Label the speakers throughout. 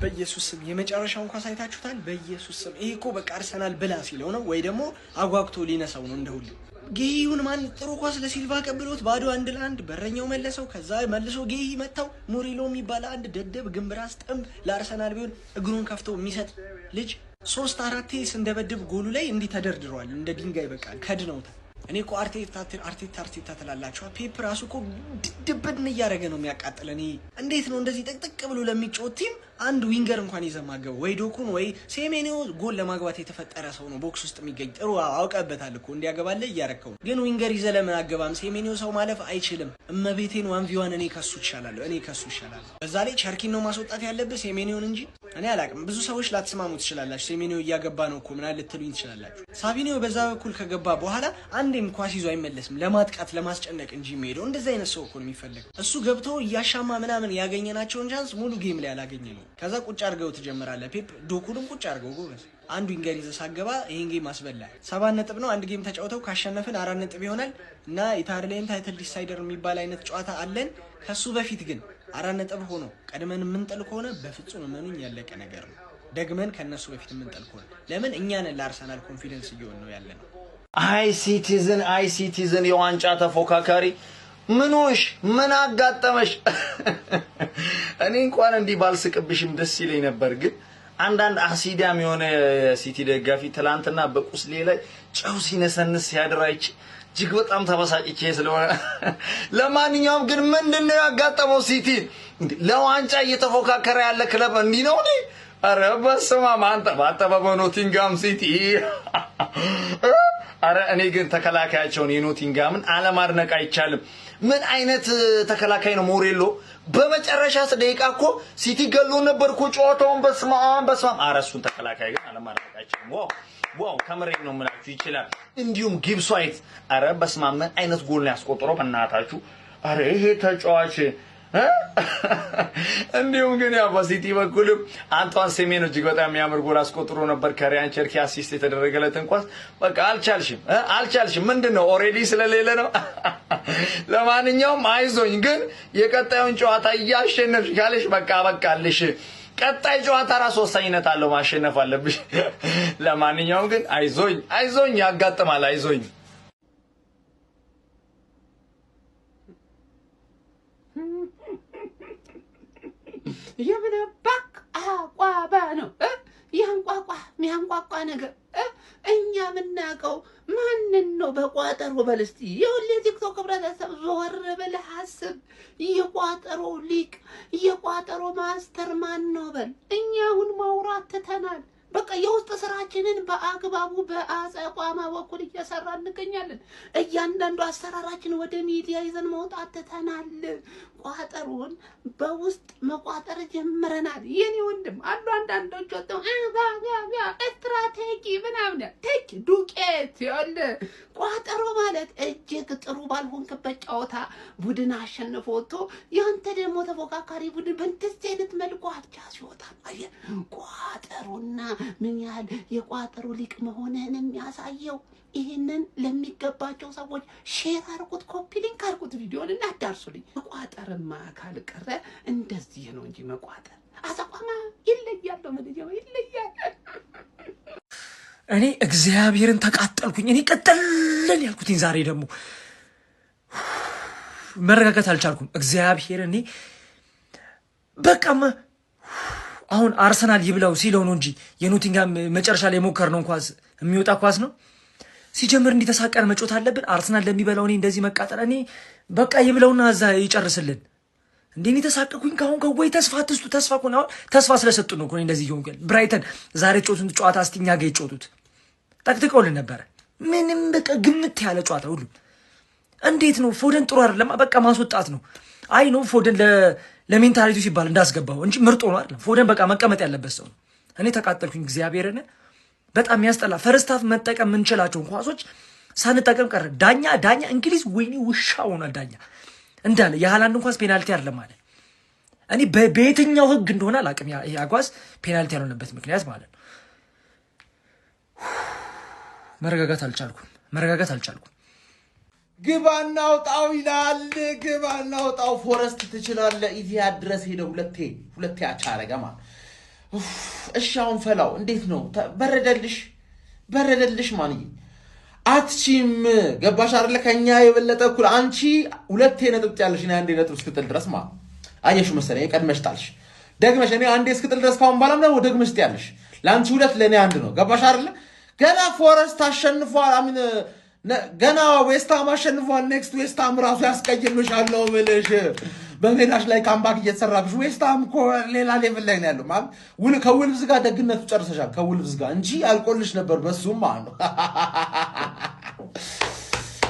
Speaker 1: በኢየሱስ ስም የመጨረሻውን ኳስ አይታችሁታል? በኢየሱስ ስም ይሄ እኮ በቃ አርሰናል ብላ ሲለው ነው ወይ ደግሞ አጓግቶ ሊነሳው ነው እንደሁሉ። ጌሂውን ማን ጥሩ ኳስ ለሲልቫ ቀብሎት ባዶ 1-1 በረኛው መለሰው። ከዛ መልሶ ጌሂ መታው። ሙሪሎ የሚባል አንድ ደደብ ግንብራስ ጠምብ ለአርሰናል ቢሆን እግሩን ከፍቶ የሚሰጥ ልጅ 3-4 እንደበድብ ጎሉ ላይ እንዲህ ተደርድሯል እንደ ድንጋይ በቃ ከድነውታል። እኔ እኮ አርቴታ ትላላችሁ ፔፕ ራሱ እኮ ድብድብን እያደረገ ነው የሚያቃጥለን። እንዴት ነው እንደዚህ ጥቅጥቅ ብሎ ለሚጫወት ቲም አንድ ዊንገር እንኳን ይዘማገው ወይ ዶኩን ወይ ሴሜኒዮ ጎል ለማግባት የተፈጠረ ሰው ነው ቦክስ ውስጥ የሚገኝ ጥሩ አውቀበታል እኮ እንዲያገባለ እያረከው ግን ዊንገር ይዘ ለምን አገባም? ሴሜኒዮ ሰው ማለፍ አይችልም። እመቤቴን 1v1 እኔ ከሱ ይሻላል። በዛ ላይ ቸርኪን ነው ማስወጣት ያለበት ሴሜኒዮን እንጂ እኔ አላቅም። ብዙ ሰዎች ላትስማሙ ትችላላችሁ። ሴሜኒዮ እያገባ ነው እኮ ምናል ልትሉኝ ትችላላችሁ። ሳቪኒዮ በዛ በኩል ከገባ በኋላ አንዴም ኳስ ይዞ አይመለስም። ለማጥቃት ለማስጨነቅ እንጂ የሚሄደው እንደዛ አይነት ሰው እኮ ነው የሚፈልገው። እሱ ገብቶ እያሻማ ምናምን ያገኘናቸውን ቻንስ ሙሉ ጌም ላይ አላገኘ ነው። ከዛ ቁጭ አድርገው ትጀምራለህ። ፔፕ ዶኩንም ቁጭ አድርገው ጎበዝ አንዱ ኢንገር ይዘህ ሳገባ ይሄን ጌም አስበላ። 7 ነጥብ ነው። አንድ ጌም ተጫውተው ካሸነፍን 4 ነጥብ ይሆናል እና ኢታሊያን ታይትል ዲሳይደር የሚባል አይነት ጨዋታ አለን። ከሱ በፊት ግን 4 ነጥብ ሆኖ ቀድመን የምንጥል ከሆነ በፍጹም መኑኝ ያለቀ ነገር ነው። ደግመን ከነሱ በፊት የምንጥል ከሆነ ለምን እኛ ነን ለአርሰናል ኮንፊደንስ እየሆነ ነው ያለነው።
Speaker 2: አይ ሲቲዝን የዋንጫ ተፎካካሪ ምኖሽ ምን አጋጠመሽ? እኔ እንኳን እንዲህ ባልስቅብሽም ደስ ይለኝ ነበር፣ ግን አንዳንድ አሲዳም የሆነ ሲቲ ደጋፊ ትላንትና በቁስሌ ላይ ጨው ሲነሰንስ ሲያድራይች እጅግ በጣም ተበሳጭቼ ስለሆነ ለማንኛውም ግን ምንድነው ያጋጠመው? ሲቲ ለዋንጫ እየተፎካከረ ያለ ክለብ እንዲህ ነው እንዴ? ኧረ በስመ አብ አንተ በኖቲንጋም ሲቲ አረ እኔ ግን ተከላካያቸውን የኖቲንጋምን አለማድነቅ አይቻልም። ምን አይነት ተከላካይ ነው ሞሬሎ! በመጨረሻ ደቂቃ እኮ ሲቲ ገሎ ነበርኩ ጨዋታውን። በስመ አብ አረ እሱን ተከላካይ ግን አለማድነቅ አይቻልም። ዋው ከምሬን ነው የምላችሁ ይችላል። እንዲሁም ጊብስ ዋይት አረ በስመ አብ ምን አይነት ጎል ነው ያስቆጠረው በእናታችሁ! አረ ይሄ ተጫዋች እንዲሁም ግን ያው በሲቲ በኩል አንቷን ሴሜኖ እጅግ በጣም የሚያምር ጎል አስቆጥሮ ነበር። ከሪያን ቸርኪ አሲስት የተደረገለትን ኳስ በቃ አልቻልሽም። ምንድነው ኦሬዲ ስለሌለ ነው። ለማንኛውም አይዞኝ፣ ግን የቀጣዩን ጨዋታ እያሸነፍሽ ካለሽ በቃልሽ። ቀጣይ ጨዋታ ራስ ወሳኝነት አለው፣ ማሸነፍ አለብሽ። ለማንኛውም ግን አይዞኝ ያጋጥማል። አይዞኝ
Speaker 3: የምንባክ አቋባ ነው ሚያንቋቋ ነገር እኛ ምናቀው ማንን ነው? በቋጠሮ በልስቲ የሁሌ ቲክቶክ ህብረተሰብ ዞር ብለህ አስብ። የቋጠሮ ሊቅ የቋጠሮ ማስተር ማን ነው በል። እኛ አሁን ማውራት ትተናል። በቃ የውስጥ ስራችንን በአግባቡ በአጸቋማ በኩል እየሰራን እንገኛለን። እያንዳንዱ አሰራራችን ወደ ሚዲያ ይዘን መውጣት ትተናል። ቋጠሮን በውስጥ መቋጠር ጀምረናል። የኔ ወንድም አሉ አንዳንዶች ወጥተው ስትራቴጂ ምናምን ቴክ ዱቄት ያለ ቋጠሮ ማለት እጅግ ጥሩ ባልሆንክበት ጨዋታ ቡድን አሸንፎ ወጥቶ ያንተ ደግሞ ተፎካካሪ ቡድን በእንደዚህ አይነት መልኩ አቻ ሲወጣ ቋጠሮና ምን ያህል የቋጠሮ ሊቅ መሆንህን የሚያሳየው። ይሄንን ለሚገባቸው ሰዎች ሼር አድርጉት፣ ኮፒ ሊንክ አድርጉት፣ ቪዲዮን እና አዳርሱልኝ። መቋጠርማ ካልቀረ እንደዚህ ነው እንጂ መቋጠር አሰቋማ ይለያል።
Speaker 1: እኔ እግዚአብሔርን ተቃጠልኩኝ። እኔ ቀጠልን ያልኩትኝ ዛሬ ደግሞ መረጋጋት አልቻልኩም። እግዚአብሔር እኔ በቃማ አሁን አርሰናል ይብላው ሲለው ነው እንጂ የኖቲንጋም መጨረሻ ላይ ሞከር ነው ኳስ የሚወጣ ኳስ ነው። ሲጀምር እንዲተሳቀር መጮት አለብን። አርሰናል ለሚበላው እኔ እንደዚህ መቃጠል እኔ በቃ ይብላውና እዛ ይጨርስልን። እንደኔ ተሳቀኩኝ። ካሁን ከወይ ተስፋ አትስጡ። ተስፋ ኮን አሁን ተስፋ ስለሰጡ ነው ኮን እንደዚህ ይሆንኩኝ። ብራይተን ዛሬ ጮቱን ጨዋታ አስቲኛ ጋር ይጮቱት ጠቅጥቀውልን ነበር። ምንም በቃ ግምት ያለ ጨዋታ ሁሉ እንዴት ነው? ፎደን ጥሩ አይደለም። በቃ ማስወጣት ነው። አይ ነው ፎደን ለሜንታሊቲ ሲባል እንዳስገባው እንጂ ምርጥ ነው አይደል? ፎደን በቃ መቀመጥ ያለበት ሰው ነው። እኔ ተቃጠልኩኝ። እግዚአብሔርን በጣም ያስጠላ። ፈርስታፍ መጠቀም የምንችላቸው ኳሶች ሳንጠቀም ቀረ። ዳኛ እንግሊዝ ወይኔ ውሻ ሆኗል። ዳኛ እንዳለ የሃላንድ ኳስ ፔናልቲ አይደለም ማለት እኔ በየትኛው ህግ እንደሆነ አላውቅም። ያ ኳስ ፔናልቲ ያልሆነበት ምክንያት ማለት ነው። መረጋጋት አልቻልኩም።
Speaker 4: ግባና አውጣው ይላል። ግባና አውጣው ፎረስት ትችላለህ። ኢዚያ ድረስ ሄደ ሁለቴ አቻረገ ማለት እሺ አሁን ፈላው እንዴት ነው በረደልሽ ማንዬ አትቺም ገባሽ አይደለ ከኛ የበለጠ እኩል አንቺ ሁለቴ ነጥብ ያለሽ እና አንዴ ነጥብ እስክጥል ድረስ ማለት አየሽ መሰለኝ ቀድመሽ ጣልሽ ደግመሽ እኔ አንዴ እስክጥል ድረስ ካሁን ባላም ነው ደግመሽ ያለሽ ላንቺ ሁለት ለኔ አንድ ነው ገባሽ አይደለ ገና ፎረስት አሸንፏል አሚን ገና ዌስታም አሸንፏል ኔክስት ዌስታም ራሱ ያስቀይምሻል ነው ብለሽ በሜዳሽ ላይ ካምባክ እየተሰራብሽ ዌስታም እኮ ሌላ ሌቭል ላይ ነው ያለው ማለት ከውልብዝ ጋር ደግነቱ ጨርሰሻል ከውልብዝ ጋር እንጂ አልቆልሽ ነበር በሱም ማለት ነው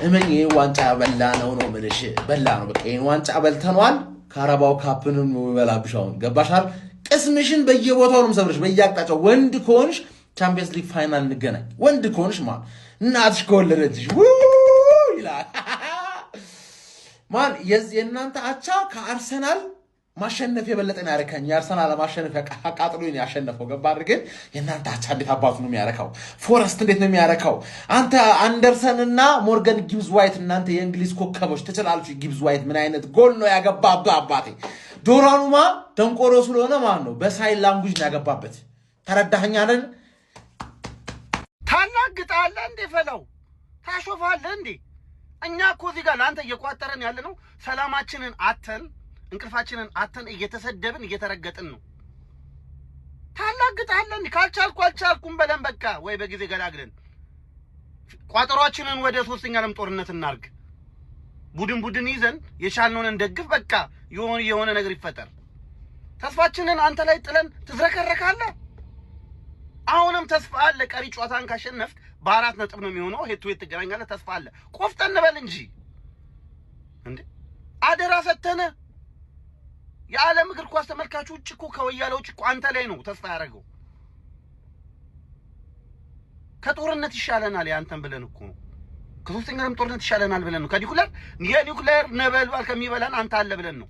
Speaker 4: እመኝ ዋንጫ በላ ነው ምልሽ በላ ነው በቃ ይሄን ዋንጫ በልተናል ካራባው ካፕንም ወላብሻውን ገባሻል ቅስምሽን በየቦታው ነው ሰብርሽ በየአቅጣጫው ወንድ ከሆንሽ ቻምፒየንስ ሊግ ፋይናል እንገናኝ ወንድ ከሆንሽ ማለት እናትሽ ከወለደችሽ ይላል ማን የእናንተ አቻ ከአርሰናል ማሸነፍ የበለጠን ያረካኝ የአርሰናል ማሸነፍ ያቃጥሉኝ ያሸነፈው ገባር ግን የእናንተ አቻ እንዴት አባቱ ነው የሚያረካው ፎረስት እንዴት ነው የሚያረካው አንተ አንደርሰንና ሞርጋን ጊብስ ዋይት እናንተ የእንግሊዝ ኮከቦች ተጨላልቹ ጊብስ ዋይት ምን አይነት ጎል ነው ያገባባ አባቴ ዶራኑማ ደንቆሮ ስለሆነ ማን ነው በሳይን ላንጉጅ ነው ያገባበት ተረዳኸኝ አይደል
Speaker 3: ታናግጣለህ እንዴ ፈላው ታሾፋለህ እንዴ እኛ እኮ እዚህ ጋር ላንተ እየቋጠረን ያለ ነው ሰላማችንን አተን እንቅልፋችንን አተን እየተሰደብን እየተረገጥን ነው ታናግጣለህ እንዴ ካልቻልኩም በለን በቃ ወይ በጊዜ ገላግለን ቋጠሯችንን ወደ ሶስተኛ ዓለም ጦርነት እናርግ ቡድን ይዘን የቻልነውን እንደግፍ በቃ የሆነ ነገር ይፈጠር ተስፋችንን አንተ ላይ ጥለን ትዝረከረካለህ አሁንም ተስፋ አለ ቀሪ ጨዋታን ካሸነፍክ በአራት ነጥብ ነው የሚሆነው ሄቱ ትገናኛለህ ተስፋ አለ ቆፍጠን በል እንጂ እንዴ አደራ ሰተነ የዓለም እግር ኳስ ተመልካቹ ውጭ እኮ ከወያለው ውጭ እኮ አንተ ላይ ነው ተስፋ ያደረገው ከጦርነት ይሻለናል ያንተን ብለን እኮ ከሶስተኛ ዓለም ጦርነት ይሻለናል ብለን ነው የኒውክሌር ነበልባል ከሚበላን አንተ አለ ብለን ነው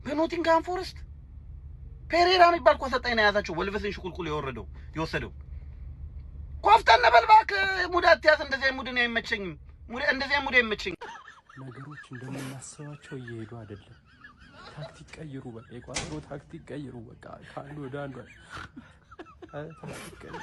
Speaker 3: በኖቲንግሃም ፎረስት ፔሬራ የሚባል ኮሰጣይ ነው ያዛቸው ወልቨስን ሽቁልቁል የወሰደው ኮፍተን ነበልባክ ሙዳት ያዝ እንደዚህ ሙድን አይመቸኝም እንደዚህ ሙድ አይመቸኝም
Speaker 5: ነገሮች እንደምናስባቸው እየሄዱ አይደለም ታክቲክ ቀይሩ በቃ የቋጠሮ ታክቲክ ቀይሩ በቃ ካሉ ወደ አንዱ ታክቲክ ቀይሩ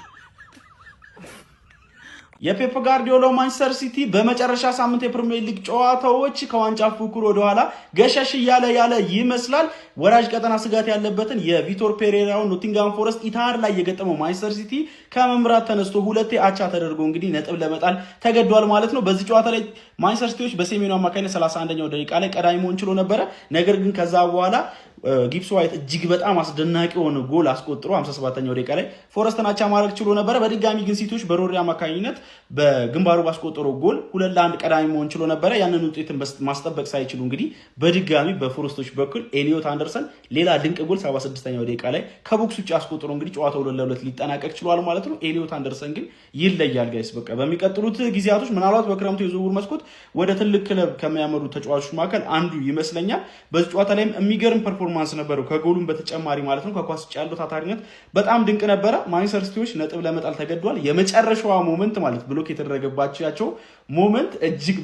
Speaker 6: የፔፕ ጋርዲዮላ ማንቸስተር ሲቲ በመጨረሻ ሳምንት የፕሪሚየር ሊግ ጨዋታዎች ከዋንጫ ፉክክሩ ወደ ኋላ ገሸሽ ያለ ይመስላል ወራጅ ቀጠና ስጋት ያለበትን የቪቶር ፔሬራውን ኖቲንግሃም ፎረስት ኢታር ላይ የገጠመው ማንቸስተር ሲቲ ከመምራት ተነስቶ ሁለቴ አቻ ተደርጎ እንግዲህ ነጥብ ለመጣል ተገዷል ማለት ነው በዚህ ጨዋታ ላይ ማንቸስተር ሲቲዎች በሴሜኑ አማካይነት 31ኛው ደቂቃ ላይ ቀዳሚ መሆን ችሎ ነበር ነገር ግን ከዛ በኋላ ጊብስ ዋይት እጅግ በጣም አስደናቂ ሆነ ጎል አስቆጥሮ 57ኛው ደቂቃ ላይ ፎረስትን አቻ ማድረግ ችሎ ነበር በድጋሚ ግን ሲቲዎች በሮሪ አማካኝነት በግንባሩ ባስቆጠረው ጎል 2-1 ቀዳሚ መሆን ችሎ ነበር ያንን ውጤትን ማስጠበቅ ሳይችሉ እንግዲህ በድጋሚ በፎረስቶች በኩል ኤሊዮት አንደርሰን ሌላ ድንቅ ጎል 76ኛው ደቂቃ ላይ ከቦክስ ውጭ አስቆጥሮ እንግዲህ ጨዋታው 2-2 ሊጠናቀቅ ችሏል ማለት ነው ኤሊዮት አንደርሰን ግን ይለያል ጋይስ በቃ በሚቀጥሉት ጊዜያቶች ምናልባት በክረምቱ የዝውውር መስኮት ወደ ትልቅ ክለብ ከሚያመሩ ተጫዋቾች መካከል አንዱ ይመስለኛል በዚህ ጨዋታ ላይም የሚገርም ፐርፎርማንስ ነበረው ከጎሉም በተጨማሪ ማለት ነው ከኳስ ውጭ ያለው ታታሪነት በጣም ድንቅ ነበረ ማንቸስተር ሲቲዎች ነጥብ ለመጣል ተገዷል የመጨረሻዋ ሞመንት ማለት ብሎክ የተደረገባቸው ሞመንት እጅግ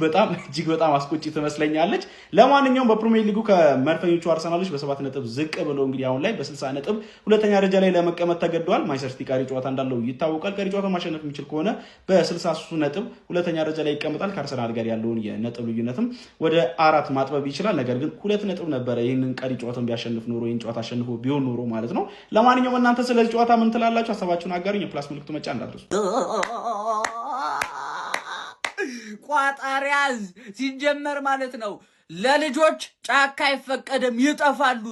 Speaker 6: በጣም አስቆጪ ትመስለኛለች ለማንኛውም በፕሪሚየር ሊጉ ከመድፈኞቹ አርሰናሎች በ7 ነጥብ ዝቅ ብለው እንግዲህ አሁን ላይ በ60 ነጥብ ሁለተኛ ደረጃ ላይ ለመቀመጥ ተገዷል ማንቸስተር ሲቲ ቀሪ ጨዋታ እንዳለው ይታወቃል ቀሪ ጨዋታ ማሸነፍ የሚችል ከሆነ በ63 ነጥብ ሁለተኛ ደረጃ ላይ ይቀመጣል ከአርሰናል ጋር ያለውን የነጥብ ልዩነትም ወደ 4 ማጥበብ ይችላል ነገር ግን 2 ነጥብ ነበረ ይሄንን ቀሪ ጨዋታውን ቢያሸንፍ ኖሮ ይሄን ጨዋታ አሸንፎ ቢሆን ኖሮ ማለት ነው ለማንኛውም እናንተ ስለዚህ ጨዋታ ምን ትላላችሁ ሐሳባችሁን አጋሩኝ የፕላስ ምልክቱ መጫን እንዳትረሱ
Speaker 7: ቋጣሪያዝ ሲጀመር ማለት ነው ለልጆች ጫካ አይፈቀድም ይጠፋሉ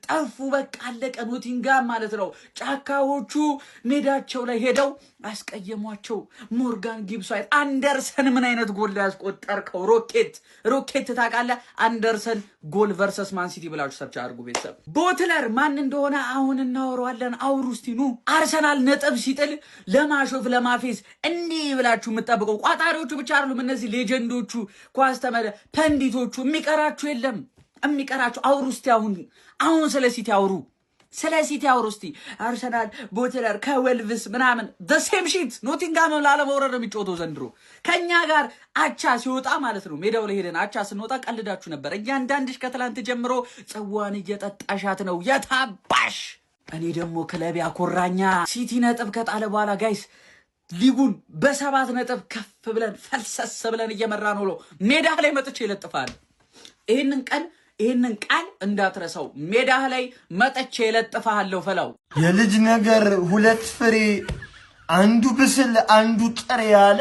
Speaker 7: ጠፉ በቃ አለቀ ኖቲንግሃም ማለት ነው ጫካዎቹ ሜዳቸው ላይ ሄደው አስቀየሟቸው ሞርጋን ጊብስ ዋይት አንደርሰን ምን አይነት ጎል ያስቆጠርከው ሮኬት ታውቃለህ አንደርሰን ጎል ቨርሰስ ማን ሲቲ ብላችሁ ሰርች አድርጉ ቤተሰብ ቦትለር ማን እንደሆነ አሁን እናወራዋለን አውሩ እስቲ ኑ አርሰናል ነጥብ ሲጥል ለማሾፍ ለማፌዝ እንዲህ ብላችሁ የምትጠብቀው ቋጣሪዎቹ ብቻ አይደሉም እነዚህ ሌጀንዶቹ ኳስ ተመለ ፐንዲቶቹ የሚቀራችሁ የለም የሚቀራችሁ አውሩ እስቲ አሁን ስለ ሲቲ አውሩ እስቲ አርሰናል ቦትለር ከዌልቭስ ምናምን the same shit ኖቲንግሃም ላለመውረድ ነው የሚጫወተው ዘንድሮ ከኛ ጋር አቻ ሲወጣ ማለት ነው ሜዳው ላይ ሄደን አቻ ስንወጣ ቀልዳችሁ ነበር እያንዳንድሽ ከትላንት ጀምሮ ጽዋን እየጠጣሻት ነው የታባሽ እኔ ደግሞ ክለብ ያኮራኛ ሲቲ ነጥብ ከጣለ በኋላ ጋይስ ሊጉን በ7 ነጥብ ከፍ ብለን ፈልሰስ ብለን እየመራ ነው። ሜዳ ላይ መጥቼ ይለጥፋል። ይሄንን ቃል እንዳትረሳው። ሜዳ ላይ መጥቼ ይለጥፋለሁ። ፈላው
Speaker 2: የልጅ ነገር 2 ፍሬ አንዱ ብስል አንዱ ጥሬ ያለ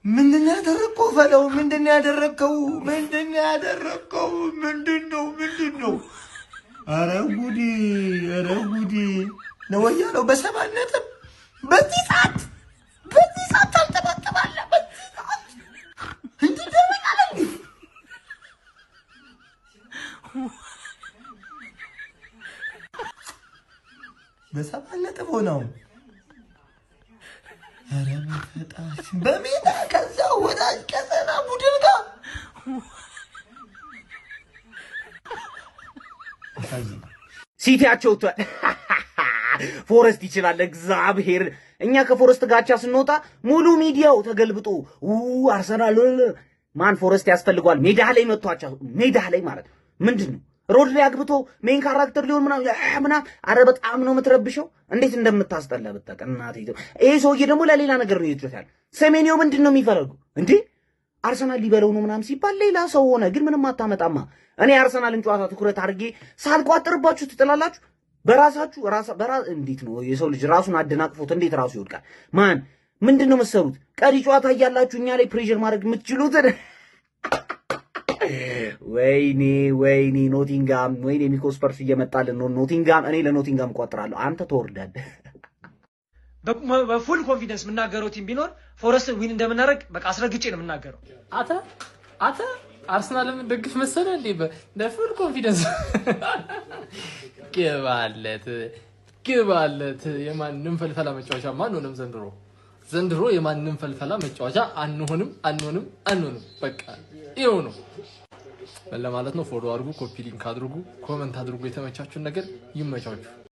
Speaker 2: ምንድን ያደረከው? ፈላው ምንድን ያደረከው? ምንድነው? ኧረ ጉዴ ነው ያለው። በ7 ነጥብ በዚህ ሰዓት ታልተባተባለህ። በዚህ ሰዓት እንደደረቃለ በ7 ነጥብ ሆነው ኧረ በፈጣሪ በሜዳ ከዛ ወዳጅ ቀጠና ቡድን ጋር
Speaker 3: ሲቲያቸው ፎረስት ይችላል እግዚአብሔር። እኛ ከፎረስት ጋቻ ስንወጣ ሙሉ ሚዲያው ተገልብጦ አርሰናል ማን ፎረስት ያስፈልገዋል? ሜዳ ላይ መጥቷቸው ሜዳ ላይ ማለት ምንድነው? ሮድ ላይ አግብቶ ሜን ካራክተር ሊሆን ምናምን አረ በጣም ነው የምትረብሸው። እንዴት እንደምታስጠላ ብታውቅ እናቴ። ይሄ ሰውዬ ደግሞ ለሌላ ነገር ነው ይጥቷል። ሰሜኒዮ ምንድነው የሚፈልገው እንዴ? አርሰናል ሊበለው ነው ምናምን ሲባል ሌላ ሰው ሆነ። ግን ምንም አታመጣማ። እኔ አርሰናልን ጨዋታ ትኩረት አድርጌ ሳልቋጥርባችሁ ትጥላላችሁ። በራሳችሁ እንዴት ነው የሰው ልጅ ራሱን አደናቅፎት እንዴት ራሱ ይወድቃል? ማን ምንድነው መሰሩት? ቀሪ ጨዋታ እያላችሁ እኛ ላይ ፕሬሸር ማድረግ የምትችሉት ወይኔ ኖቲንጋም፣ ወይኔ ሚኮ ስፐርስ እየመጣልን ነው። ኖቲንጋም እኔ ለኖቲንጋም እቆጥራለሁ። አንተ ተወርዳለህ።
Speaker 1: በፉል ኮንፊደንስ የምናገረው ቲም ቢኖር ፎረስትን ዊን እንደምናደርግ በቃ አስረግጬ ነው የምናገረው።
Speaker 5: አተ አርሰናልን ደግፍ መሰለ እንዴ? በፉል ኮንፊደንስ ግባለት። የማንም ፈልፈላ መጫወቻ አንሆንም ዘንድሮ የማንም ፈልፈላ መጫወቻ አንሆንም። በቃ ይኸው ነው ለማለት ነው። ፎሎ አድርጉ፣ ኮፒ ሊንክ አድርጉ፣ ኮመንት አድርጉ። የተመቻችሁን ነገር ይመቻችሁ።